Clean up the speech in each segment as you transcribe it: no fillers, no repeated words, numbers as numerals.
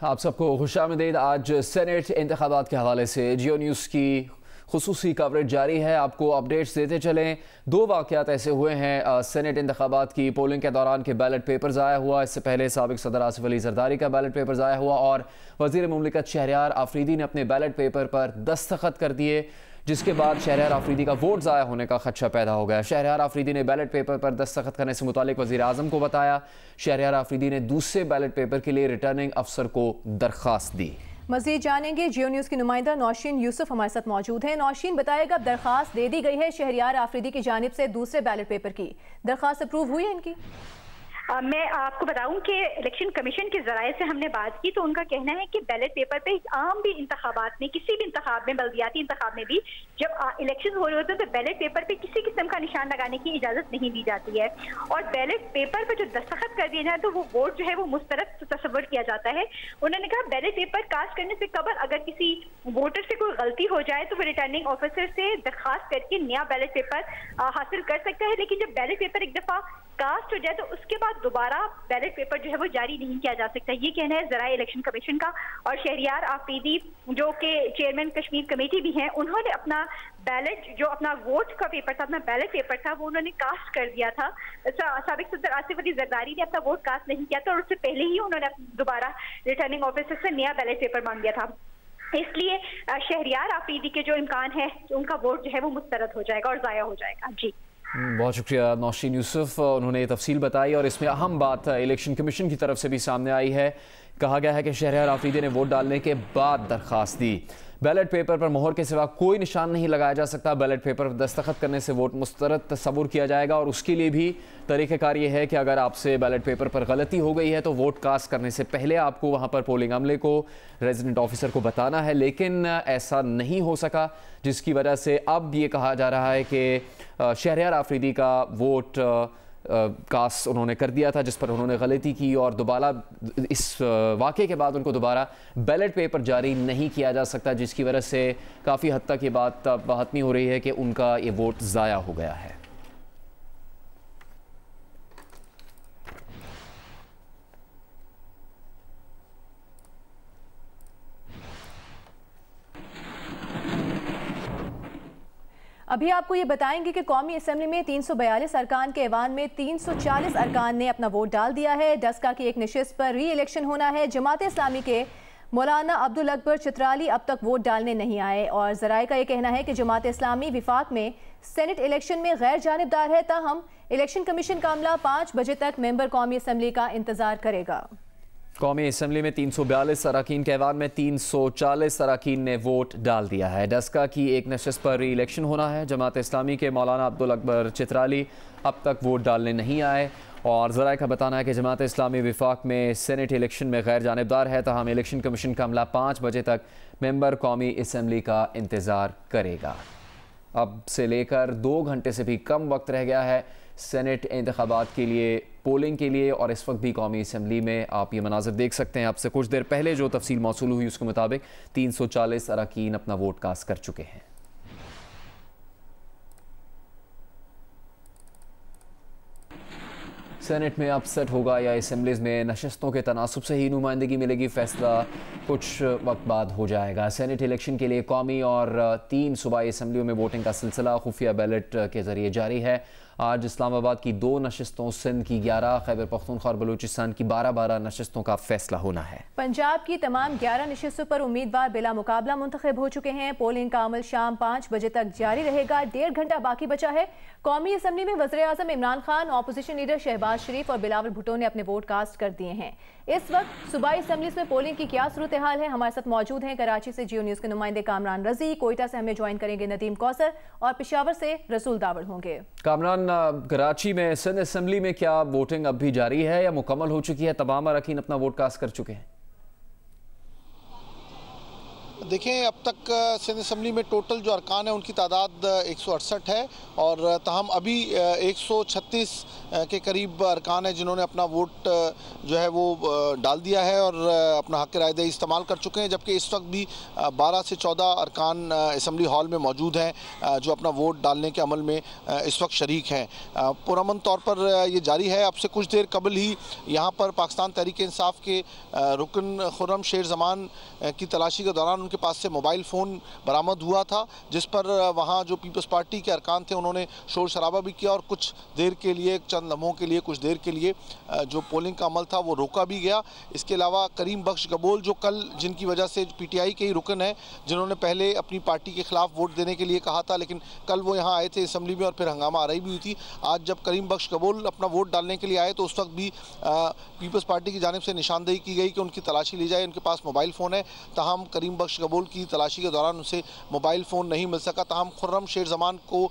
आप सबको खुशामदीद। आज सेनेट इंतखाबात के हवाले से जियो न्यूज़ की खुसूसी कवरेज जारी है। आपको अपडेट्स देते चलें। दो वाक़यात ऐसे हुए हैं सेनेट इंतखाबात की पोलिंग के दौरान के बैलेट पेपर ज़ाया हुआ। इससे पहले साबिक सदर आसिफ अली जरदारी का बैलेट पेपर ज़ाया हुआ और वज़ीर मुमलिकत शहरयार आफरीदी ने अपने बैलेट पेपर पर दस्तखत कर दिए, जिसके बाद शहरयार आफरीदी का वोट ज़ाया होने का खदशा पैदा हो गया। शहरयार आफरीदी ने बैलेट पेपर पर दस्तखत करने से मुतालिक वज़ीर आज़म को बताया। शहरयार आफरीदी ने दूसरे बैलेट पेपर के लिए रिटर्निंग अफसर को दरख्वास्त दी। मज़ीद जानेंगे। जियो न्यूज़ की नुमाइंदा नौशीन यूसुफ हमारे साथ मौजूद हैं। नौशीन, बताएगा, दरख्वास्त दे दी गई है शहरयार आफरीदी की जानिब से दूसरे बैलेट पेपर की, दरख्वास्त अप्रूव हुई है इनकी? मैं आपको बताऊं कि इलेक्शन कमीशन के जराये से हमने बात की तो उनका कहना है कि बैलेट पेपर पे आम भी इंतखाबात में, किसी भी इंतखाब में, बल्दियाती इंतखाब में भी जब इलेक्शन हो रहे होते हैं तो बैलेट पेपर पे किसी किस्म का निशान लगाने की इजाजत नहीं दी जाती है और बैलेट पेपर पे जो दस्तखत कर दिए जाए तो वो वोट जो है वो मुस्तरद तस्वर किया जाता है। उन्होंने कहा बैलेट पेपर कास्ट करने से कबल अगर किसी वोटर से कोई गलती हो जाए तो वो रिटर्निंग ऑफिसर से दरखास्त करके नया बैलेट पेपर हासिल कर सकता है, लेकिन जब बैलेट पेपर एक दफा कास्ट हो जाए तो उसके बाद दोबारा बैलेट पेपर जो है वो जारी नहीं किया जा सकता। ये कहना है जराये इलेक्शन कमीशन का। और शहरयार आफरीदी जो कि चेयरमैन कश्मीर कमेटी भी हैं, उन्होंने अपना बैलेट जो अपना वोट का पेपर था, अपना बैलेट पेपर था, वो उन्होंने कास्ट कर दिया था। साबिक सदर आसिफ अली जरदारी ने अपना वोट कास्ट नहीं किया था और उससे पहले ही उन्होंने दोबारा रिटर्निंग ऑफिसर से नया बैलेट पेपर मांग दिया था। इसलिए शहरयार आफरीदी के जो इम्कान है उनका वोट जो है वो मुस्तरद हो जाएगा और ज़ाया हो जाएगा। जी, बहुत शुक्रिया नौशीन यूसुफ, उन्होंने तफसील बताई। और इसमें अहम बात इलेक्शन कमीशन की तरफ से भी सामने आई है। कहा गया है कि शहरयार आफरीदी ने वोट डालने के बाद दरख्वास्त दी। बैलेट पेपर पर मोहर के सिवा कोई निशान नहीं लगाया जा सकता। बैलेट पेपर पर दस्तखत करने से वोट मुस्तरद तस्वुर किया जाएगा और उसके लिए भी तरीक़ेकार ये है कि अगर आपसे बैलेट पेपर पर गलती हो गई है तो वोट कास्ट करने से पहले आपको वहाँ पर पोलिंग अमले को, रेजिडेंट ऑफिसर को बताना है, लेकिन ऐसा नहीं हो सका, जिसकी वजह से अब ये कहा जा रहा है कि शहरयार आफरीदी का वोट कास्ट उन्होंने कर दिया था, जिस पर उन्होंने गलती की और दोबारा इस वाक़े के बाद उनको दोबारा बैलेट पेपर जारी नहीं किया जा सकता, जिसकी वजह से काफ़ी हद तक ये बात हतमी हो रही है कि उनका ये वोट ज़ाया हो गया है। अभी आपको ये बताएंगे कि कौमी असम्बली में 342 अरकान के ऐवान में 340 अरकान ने अपना वोट डाल दिया है। डस्का की एक नशिस्त पर री इलेक्शन होना है। जमात इस्लामी के मौलाना अब्दुल अकबर चित्राली अब तक वोट डालने नहीं आए और ज़राए का ये कहना है कि जमात इस्लामी विफाक में सेनेट इलेक्शन में गैर जानिबदार है। ताहम इलेक्शन कमीशन का अमला 5 बजे तक मेंबर कौमी असम्बली का इंतजार करेगा। कौमी असम्बली में 342 अरकान के ऐवान में 340 अरकान ने वोट डाल दिया है। डस्का की एक नशिस्त पर री इलेक्शन होना है। जमात इस्लामी के मौलाना अब्दुल अकबर चित्राली अब तक वोट डालने नहीं आए और ज़राए का बताना है कि जमात इस्लामी विफाक में सेनेट इलेक्शन में गैर जानिबदार है। ताहम इलेक्शन कमीशन का अमला 5 बजे तक मेंबर कौमी असम्बली का इंतज़ार करेगा। अब से लेकर 2 घंटे से भी कम वक्त रह गया है सेनेट इंतखाबात के लिए, पोलिंग के लिए, और इस वक्त भी कौमी असम्बली में आप ये मनाज़र देख सकते हैं। आपसे कुछ देर पहले जो तफसील मौसूल हुई उसके मुताबिक 340 अरकान अपना वोट कास्ट कर चुके हैं। सेनेट में अब सेट होगा या असम्बलीज़ में नशस्तों के तनासुब से ही नुमाइंदगी मिलेगी, फैसला कुछ वक्त बाद हो जाएगा। सेनेट इलेक्शन के लिए कौमी और 3 सूबाई असम्बलियों में वोटिंग का सिलसिला खुफिया बैलेट के ज़रिए जारी है। आज इस्लामाबाद की 2 नशस्तों, सिंध की 11, खैबर पख्तूनख्वा और बलूचिस्तान की 12 नशस्तों का फैसला होना है। पंजाब की तमाम 11 नशस्तों पर उम्मीदवार बिला मुकाबला मुंतखब हो चुके हैं। पोलिंग का अमल शाम 5 बजे तक जारी रहेगा। 1.5 घंटा बाकी बचा है। कौमी असम्बली में वज़ीर आज़म इमरान खान, अपोजिशन लीडर शहबाज शरीफ और बिलावल भुट्टो ने अपने वोट कास्ट कर दिए हैं। इस वक्त सूबाई असम्बलीज़ में पोलिंग की क्या सूरत हाल है, हमारे साथ मौजूद हैं कराची से जियो न्यूज़ के नुमाइंदे कामरान रजी, कोयटा से हमें ज्वाइन करेंगे नदीम कौसर और पेशावर से रसूल दावड़ होंगे। कामरान, कराची में सिंध असम्बली में क्या वोटिंग अब भी जारी है या मुकम्मल हो चुकी है? तमाम अरकान अपना वोट कास्ट कर चुके हैं? देखें, अब तक सिंध असम्बली में टोटल जो अरकान है उनकी तादाद 168 है और ताहम अभी 136 के करीब अरकान है जिन्होंने अपना वोट जो है वो डाल दिया है और अपना हक़ राय दही इस्तेमाल कर चुके हैं, जबकि इस वक्त भी 12 से 14 अरकान असम्बली हॉल में मौजूद हैं जो अपना वोट डालने के अमल में इस वक्त शरीक हैं। पुरअमन तौर पर ये जारी है। अब से कुछ देर कबल ही यहाँ पर पाकिस्तान तहरीक इंसाफ के रुकन खुर्रम शेर जमान की तलाशी के दौरान उनके पास से मोबाइल फ़ोन बरामद हुआ था, जिस पर वहाँ जो पीपल्स पार्टी के अरकान थे उन्होंने शोर शराबा भी किया और कुछ देर के लिए, चंद लम्हों के लिए, कुछ देर के लिए जो पोलिंग का अमल था वो रोका भी गया। इसके अलावा करीम बख्श गबोल जो कल जिनकी वजह से PTI के ही रुकन है जिन्होंने पहले अपनी पार्टी के खिलाफ वोट देने के लिए कहा था, लेकिन कल वो यहाँ आए थे असम्बली में और फिर हंगामा आरई भी हुई थी। आज जब करीम बख्श गबोल अपना वोट डालने के लिए आए तो उस वक्त भी पीपल्स पार्टी की जानिब से निशानदेही की गई कि उनकी तलाशी ली जाए, उनके पास मोबाइल फ़ोन है। तमाम करीम बख्श गबोल की तलाशी के दौरान उनसे मोबाइल फ़ोन नहीं मिल सका। तमाम खुर्रम शेर जमान को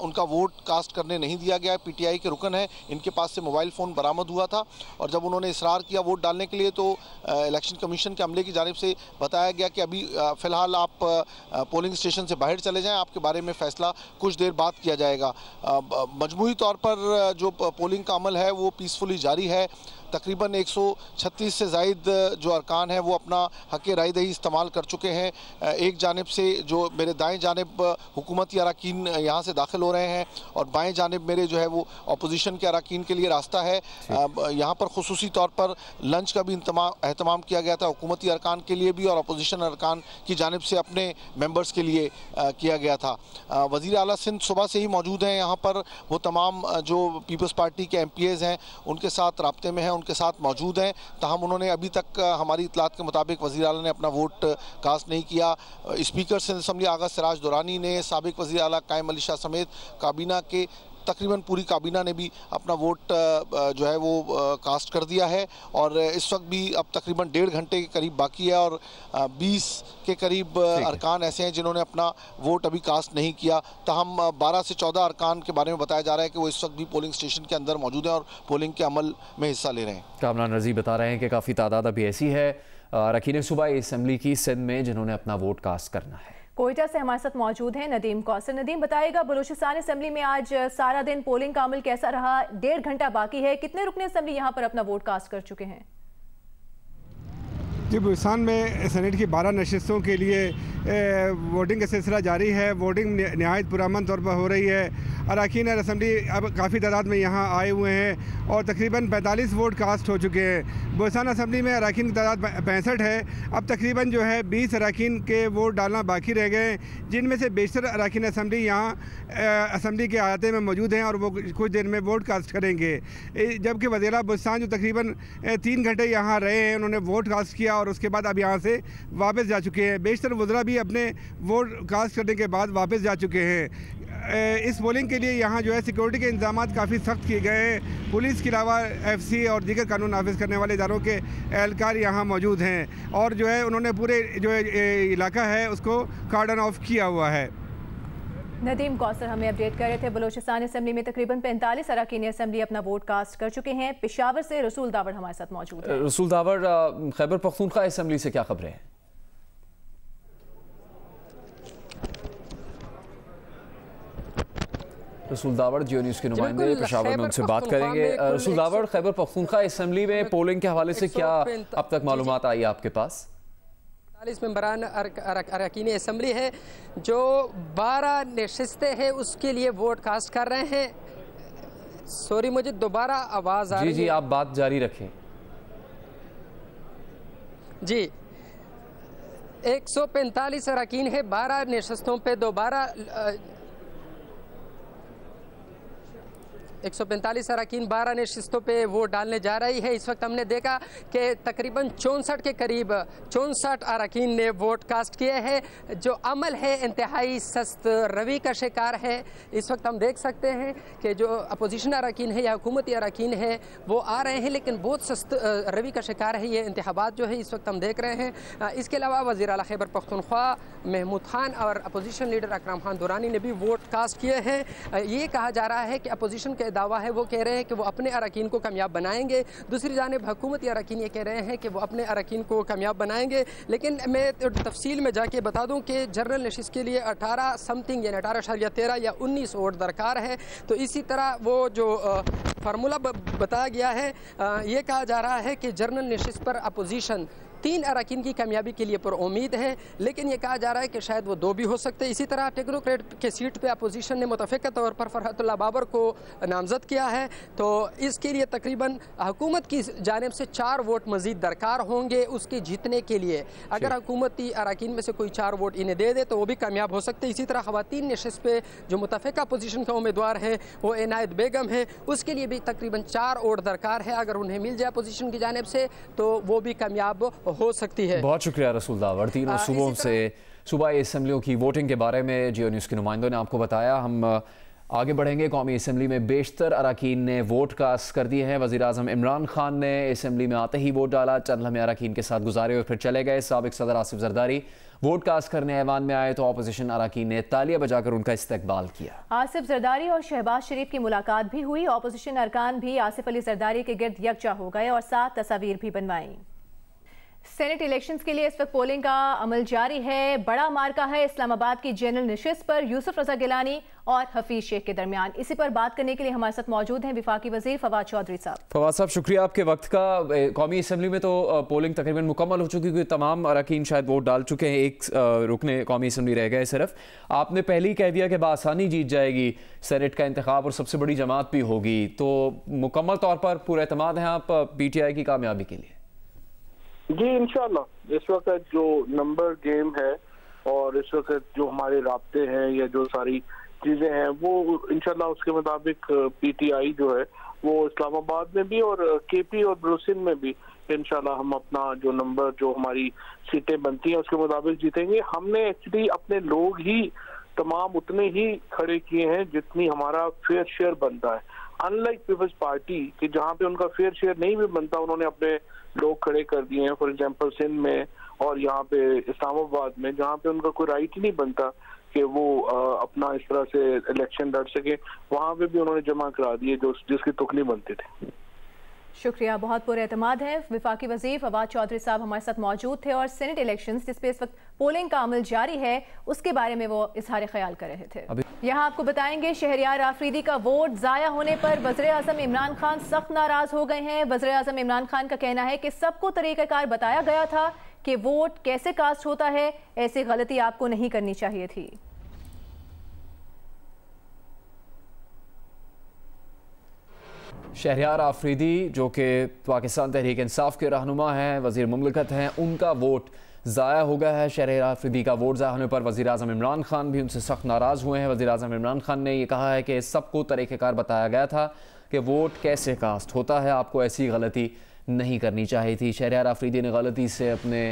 उनका वोट कास्ट करने नहीं दिया गया। PTI के रुकन है, इनके पास से मोबाइल फ़ोन बरामद हुआ था और जब उन्होंने इसरार किया वोट डालने के लिए तो इलेक्शन कमीशन के अमले की जानिब से बताया गया कि अभी फ़िलहाल आप पोलिंग स्टेशन से बाहर चले जाएँ, आपके बारे में फ़ैसला कुछ देर बाद किया जाएगा। मजमूई तौर पर जो पोलिंग का अमल है वो पीसफुली जारी है। तकरीबन 136 से ज़ायद जो अरकान हैं वो अपना हक़ राय दही इस्तेमाल कर चुके हैं। एक जानिब से जो मेरे दाएं जानिब हुकूमती अरकान यहाँ से दाखिल हो रहे हैं और बाएं जानिब मेरे जो है वो अपोजिशन के अरकान के लिए रास्ता है। यहाँ पर खुसूसी तौर पर लंच का भी एहतमाम किया गया था, हुकूमती अरकान के लिए भी और अपोजिशन अरकान की जानिब से अपने मेंबर्स के लिए किया गया था। वज़ीर आला सिंध सुबह से ही मौजूद हैं यहाँ पर। वो तमाम जो पीपल्स पार्टी के MPAs हैं उनके साथ राब्ते में हैं, उनके साथ मौजूद हैं। ताहम उन्होंने अभी तक हमारी इतलात के मुताबिक वज़ीर आला ने अपना वोट कास्ट नहीं किया। स्पीकर सिंध असम्बली आगा सिराज दुरानी ने, साबिक वज़ीर आला कायम अली शाह समेत काबीना के तकरीबन पूरी काबीना ने भी अपना वोट जो है वो कास्ट कर दिया है और इस वक्त भी अब तकरीबन 1.5 घंटे के करीब बाकी है और 20 के करीब अरकान ऐसे हैं जिन्होंने अपना वोट अभी कास्ट नहीं किया। ताहम 12 से 14 अरकान के बारे में बताया जा रहा है कि वो इस वक्त भी पोलिंग स्टेशन के अंदर मौजूद हैं और पोलिंग के अमल में हिस्सा ले रहे हैं। कामरान रज़ी बता रहे हैं कि काफ़ी तादाद अभी ऐसी है अरकान सूबाई असम्बली की सिंध में जिन्होंने अपना वोट कास्ट करना है। कोयटा से हमारे साथ मौजूद हैं नदीम कौसर। नदीम, बताइएगा बलूचिस्तान असम्बली में आज सारा दिन पोलिंग का अमल कैसा रहा? 1.5 घंटा बाकी है, कितने रुकने असम्बली यहाँ पर अपना वोट कास्ट कर चुके हैं? जी, बलूचिस्तान में सेनेट की 12 नशिस्तों के लिए वोटिंग का सिलसिला जारी है। वोटिंग नहायत पुरअमन तौर पर हो रही है। अरकान असम्बली अब काफ़ी तादाद में यहाँ आए हुए हैं और तकरीबन 45 वोट कास्ट हो चुके हैं। बलूचिस्तान असम्बली में अरकान की तादाद 65 है। अब तकरीबन जो है 20 अरकान के वोट डालना बाकी रह गए, जिनमें से बेशतर अरकान असम्बली यहाँ असम्बली के अहाते में मौजूद हैं और वो कुछ देर में वोट कास्ट करेंगे। जबकि वज़ीर आला बलूचिस्तान जो तकरीबन 3 घंटे यहाँ रहे हैं, उन्होंने वोट कास्ट किया और उसके बाद अब यहाँ से वापस जा चुके हैं। बेशतर वज़रा भी अपने वोट कास्ट करने के बाद वापस जा चुके हैं। इस पोलिंग के लिए यहाँ जो है सिक्योरिटी के इंतजाम काफ़ी सख्त किए गए हैं। पुलिस के अलावा FC और दीगर कानून नाफिज करने वाले इदारों के एहलकार यहाँ मौजूद हैं और जो है उन्होंने पूरे जो इलाका है उसको कार्डन ऑफ किया हुआ है। नदीम कौसर हमें अपडेट कर रहे थे। बलूचिस्तान असम्बली में तकरीबन 45 अरकान असम्बली अपना वोट कास्ट कर चुके हैं। पेशावर से रसूल दावड़ हमारे साथ मौजूद है। रसूल दावड़, खैबर पख्तूनख्वा असम्बली से क्या खबरें हैं? रसूल दावड़ जियो न्यूज़ के नुमाइंदे पेशावर में उनसे बात करेंगे। रसूल दावड़, खैबर पख्तूनख्वा असम्बली में पोलिंग के हवाले से क्या अब तक मालूमात आई आपके पास? 40 मेंबरान अरकान असम्बली है जो 12 नशिस्तें हैं उसके लिए वोट कास्ट कर रहे हैं। सॉरी, मुझे दोबारा आवाज़ आ रही है। जी, आप बात जारी रखें। जी, 145 अरकान है, 12 नशिस्तों पे दोबारा 145 अरकान 12 नशिस्तों पे वोट डालने जा रही है। इस वक्त हमने देखा कि तकरीबन 64 के करीब 64 अरकान ने वोट कास्ट किए हैं। जो अमल है इंतहाई सस्त रवि का शिकार है। इस वक्त हम देख सकते हैं कि जो अपोजिशन अरकान है या हुकूमती अरकान है वो आ रहे हैं, लेकिन बहुत सस्त रवि का शिकार है ये इंतखाबात जो है इस वक्त हम देख रहे हैं। इसके अलावा वज़ीर आला खैबर पख्तूनख्वा महमूद खान और अपोजिशन लीडर अकरम खान दुरानी ने भी वोट कास्ट किए हैं। ये कहा जा रहा है कि अपोजिशन के दावा है, वो कह रहे हैं कि वो अपने अरकान को कामयाब बनाएंगे। दूसरी जानिब हुकूमती अरकान ये कह रहे हैं कि वो अपने अरकान को कामयाब बनाएंगे। लेकिन मैं तफसील में जाके बता दूँ कि जनरल नशिस्त के लिए 18 समथिंग यानी 18.13 या 19 वोट दरकार है। तो इसी तरह वो जो फार्मूला बताया गया है, ये कहा जा रहा है कि जनरल नशिस्त पर अपोजिशन 3 अरकान की कामयाबी के लिए पर उम्मीद है, लेकिन ये कहा जा रहा है कि शायद वो 2 भी हो सकते हैं। इसी तरह टेक्नोक्रेट के सीट पे अपोजिशन ने मुतफ़िक़ा तौर पर फरहतुल्लाह बाबर को नामज़द किया है। तो इसके लिए तकरीबन हुकूमत की जानिब से 4 वोट मज़ीद दरकार होंगे उसके जीतने के लिए। अगर हुकूमती अरकान में से कोई 4 वोट इन्हें दे दे तो वो भी कामयाब हो सकते हैं। इसी तरह ख़वातीन नशिस्त पे जो मुतफ़िक़ा अपोजिशन का उम्मीदवार है वो इनायत बेगम है, उसके लिए भी तकरीबन 4 वोट दरकार है। अगर उन्हें मिल जाए अपोजिशन की जानिब से तो वो भी कामयाब हो सकती है। बहुत शुक्रिया रसूल दावर। तीनों सूबों से सूबाई असम्बलियों की वोटिंग के बारे में जियो न्यूज़ के नुमाइंदों ने आपको बताया। हम आगे बढ़ेंगे। कौमी असम्बली में बेशतर अरकान ने वोट कास्ट कर दिए हैं। वज़ीर आज़म इमरान खान ने असम्बली में आते ही वोट डाला, चंद लम्हे अरकान के साथ गुजारे और फिर चले गए। साबिक़ सदर आसिफ जरदारी वोट कास्ट करने ऐवान में आए तो अपोजिशन अरकान ने तालियां बजाकर उनका इस्तकबाल किया। आसिफ जरदारी और शहबाज शरीफ की मुलाकात भी हुई। अपोजिशन अरकान भी आसिफ अली जरदारी के गिर्द यकजा हो गए और 7 तस्वीर भी बनवाई। सेनेट इलेक्शंस के लिए इस वक्त पोलिंग का अमल जारी है। बड़ा मार्का है इस्लामाबाद की जनरल नशिस्त पर यूसुफ रजा गिलानी और हफीज शेख के दरमियान। इसी पर बात करने के लिए हमारे साथ मौजूद हैं विफाकी वजीर फवाद चौधरी साहब। फवाद साहब, शुक्रिया आपके वक्त का। कौमी असम्बली में तो पोलिंग तकरीबन मुकम्मल हो चुकी है, तमाम अरकान शायद वोट डाल चुके हैं, एक रुकने कौमी असम्बली रह गए सिर्फ। आपने पहले ही कह दिया कि बआसानी जीत जाएगी सेनेट का इंतखाब और सबसे बड़ी जमात भी होगी, तो मुकम्मल तौर पर पूरा एतमाद है आप PTI की कामयाबी के लिए? जी इंशाल्लाह। इस वक्त जो नंबर गेम है और इस वक्त जो हमारे राब्ते हैं या जो सारी चीजें हैं वो इंशाल्लाह उसके मुताबिक PTI जो है वो इस्लामाबाद में भी और KP और ब्रुसिन में भी इंशाल्लाह हम अपना जो नंबर जो हमारी सीटें बनती हैं उसके मुताबिक जीतेंगे। हमने एक्चुअली अपने लोग ही तमाम उतने ही खड़े किए हैं जितनी हमारा फेयर शेयर बनता है। अनलाइक पीपल्स पार्टी कि जहाँ पे उनका फेयर शेयर नहीं भी बनता, उन्होंने अपने लोग खड़े कर दिए हैं। फॉर एग्जांपल सिंध में और यहाँ पे इस्लामाबाद में जहाँ पे उनका कोई राइट ही नहीं बनता कि वो अपना इस तरह से इलेक्शन लड़ सके, वहाँ पे भी उन्होंने जमा करा दिए जो जिसकी तुक नहीं बनती थी। शुक्रिया, बहुत पूरे एतमाद है। विफाकी वजीर फवाद चौधरी साहब हमारे साथ मौजूद थे और सेनेट इलेक्शंस जिस पे इस वक्त पोलिंग का अमल जारी है उसके बारे में वो इजहार ख्याल कर रहे थे। यहाँ आपको बताएंगे शहरयार आफरीदी का वोट जाया होने पर वज़ीर आज़म इमरान खान सख्त नाराज हो गए हैं। वज़ीर आज़म इमरान खान का कहना है कि सबको तरीक़ाकार बताया गया था कि वोट कैसे कास्ट होता है, ऐसी गलती आपको नहीं करनी चाहिए थी। शहरयार आफरीदी जो कि पाकिस्तान तहरीक इंसाफ के रहनुमा हैं, वज़ीर मुमलिकत हैं, उनका वोट ज़ाया हो गया है। शहरयार आफरीदी का वोट ज़ाया होने पर वज़ीर आज़म इमरान खान भी उनसे सख्त नाराज़ हुए हैं। वज़ीर आज़म इमरान खान ने यह कहा है कि सबको तरीक़ेकार बताया गया था कि वोट कैसे कास्ट होता है, आपको ऐसी गलती नहीं करनी चाहिए थी। शहरयार आफरीदी ने गलती से अपने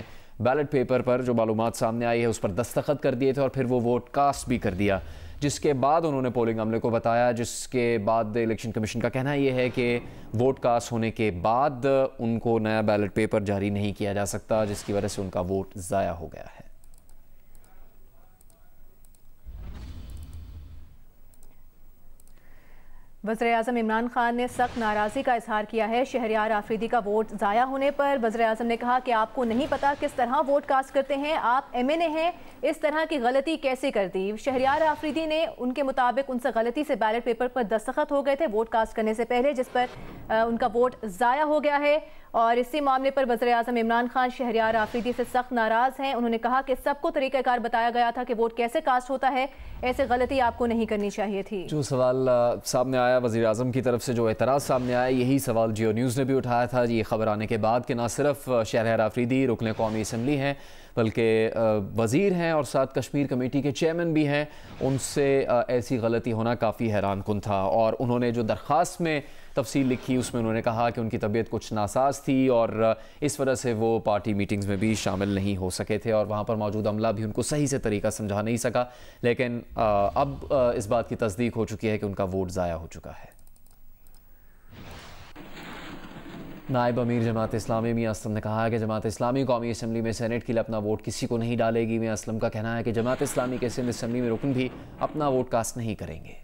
बैलेट पेपर पर जो मालूमात सामने आई है उस पर दस्तखत कर दिए थे और फिर वो वोट कास्ट भी कर दिया, जिसके बाद उन्होंने पोलिंग अमले को बताया, जिसके बाद इलेक्शन कमीशन का कहना यह है कि वोट कास्ट होने के बाद उनको नया बैलेट पेपर जारी नहीं किया जा सकता, जिसकी वजह से उनका वोट ज़ाया हो गया है। वज़ीर आज़म इमरान खान ने सख्त नाराज़गी का इजहार किया है शहरयार आफरीदी का वोट ज़ाया होने पर। वज़ीर आज़म ने कहा कि आपको नहीं पता किस तरह वोट कास्ट करते हैं, आप MNA हैं, इस तरह की गलती कैसे कर दी। शहरयार आफरीदी ने उनके मुताबिक उनसे गलती से बैलेट पेपर पर दस्तखत हो गए थे वोट कास्ट करने से पहले, जिस पर उनका वोट ज़ाया हो गया है। और इसी मामले पर वज़ीर आज़म इमरान खान शहरयार आफरीदी से सख्त नाराज़ हैं। उन्होंने कहा कि सबको तरीक़ाकार बताया गया था कि वोट कैसे कास्ट होता है, ऐसे गलती आपको नहीं करनी चाहिए थी। जो सवाल सामने आया वज़ीर आज़म की तरफ से, जो एतराज़ सामने आया, यही सवाल जियो न्यूज़ ने भी उठाया था ये खबर आने के बाद कि न सिर्फ शहरयार आफरीदी रुकने कौमी असम्बली हैं बल्कि वज़ीर हैं और साथ कश्मीर कमेटी के चेयरमैन भी हैं, उनसे ऐसी गलती होना काफ़ी हैरान कुन था। और उन्होंने जो दरख्वास्त में तफसील लिखी उसमें उन्होंने कहा कि उनकी तबीयत कुछ नासाज थी और इस वजह से वो पार्टी मीटिंग्स में भी शामिल नहीं हो सके थे और वहाँ पर मौजूद अमला भी उनको सही से तरीका समझा नहीं सका। लेकिन अब इस बात की तस्दीक हो चुकी है कि उनका वोट ज़ाया हो चुका है। नायब अमीर जमात इस्लामी मियां असलम ने कहा है कि जमात इस्लामी कौमी असम्बली में सेनेट के लिए अपना वोट किसी को नहीं डालेगी। मियां असलम का कहना है कि जमात इस्लामी के सिंध असम्बली में रुकन भी अपना वोट कास्ट नहीं करेंगे।